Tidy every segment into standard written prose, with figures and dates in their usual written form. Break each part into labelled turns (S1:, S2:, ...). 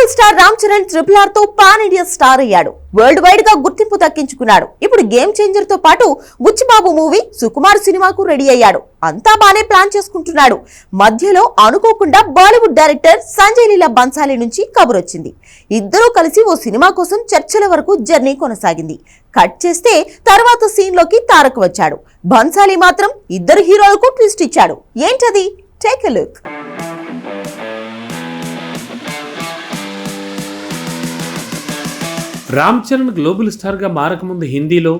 S1: Global star Ram Charan RRR తో pan India star అయ్యాడు. World wide గా గుర్తింపు దక్కించుకున్నాడు. ఇప్పుడు గేమ్ చేంజర్ తో పాటు బుచ్చిబాబు మూవీ సుకుమార్ సినిమాకు రెడీ అయ్యాడు. అంతా బానే ప్లాన్ చేసుకుంటున్నాడు. మధ్యలో అనుకోకుండా బాలీవుడ్ డైరెక్టర్ సంజయ్ లీలా బన్సాలి నుంచి కబురొచ్చింది. ఇద్దరూ కలిసి ఓ సినిమా కోసం చర్చల వరకు జర్నీ కొనసాగింది. కట్ చేస్తే తర్వాత సీన్ లోకి తారక్ వచ్చాడు. బన్సాలి మాత్రం ఇద్దరు హీరోలకు ట్విస్ట్ ఇచ్చాడు. ఏంటది? Take a look.
S2: Ram Charan global స్టార్గా మారకముందు హిందీలో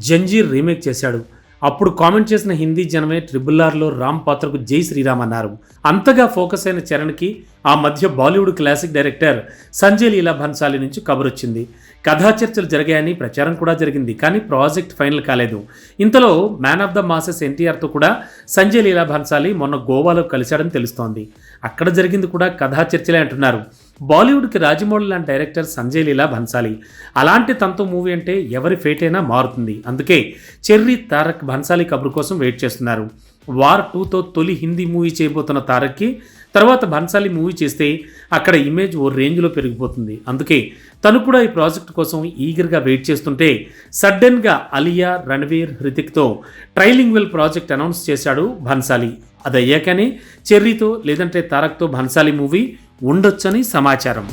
S2: జంజీర్ రీమేక్ చేశాడు. అప్పుడు కామెంట్ చేసిన హిందీ జనమే RRRలో రామ్ పాత్రకు జై శ్రీరామ్ అన్నారు. అంతగా ఫోకస్ అయిన చరణ్కి ఆ మధ్య బాలీవుడ్ క్లాసిక్ డైరెక్టర్ సంజయ్ లీలా బన్సాలి నుంచి కబురొచ్చింది. కథా చర్చలు జరిగాయని ప్రచారం కూడా జరిగింది. కానీ ప్రాజెక్ట్ ఫైనల్ కాలేదు. ఇంతలో మ్యాన్ ఆఫ్ ద మాసెస్ ఎన్టీఆర్తో కూడా సంజయ్ లీలా బన్సాలి మొన్న గోవాలో కలిశాడని తెలుస్తోంది. అక్కడ జరిగింది కూడా కథా చర్చలే అంటున్నారు. బాలీవుడ్కి రాజమౌళి లాంటి డైరెక్టర్ సంజయ్ లీలా బన్సాలి. అలాంటి తనతో మూవీ అంటే ఎవరి ఫేట్ అయినా మారుతుంది. అందుకే చెర్రీ తారక్ బన్సాలి కబురు కోసం వెయిట్ చేస్తున్నారు. వార్ 2తో తొలి హిందీ మూవీ చేయబోతున్న తారక్కి తర్వాత బన్సాలి మూవీ చేస్తే అక్కడ ఇమేజ్ ఓ రేంజ్లో పెరిగిపోతుంది. అందుకే తను కూడా ఈ ప్రాజెక్ట్ కోసం ఈగర్గా వెయిట్ చేస్తుంటే సడన్గా అలియా, రణ్వీర్, హృతిక్తో ట్రైలింగ్ వెల్ ప్రాజెక్ట్ అనౌన్స్ చేశాడు బన్సాలి. అది అయ్యాకనే చెర్రీతో లేదంటే తారక్తో బన్సాలి మూవీ ఉండొచ్చని సమాచారం.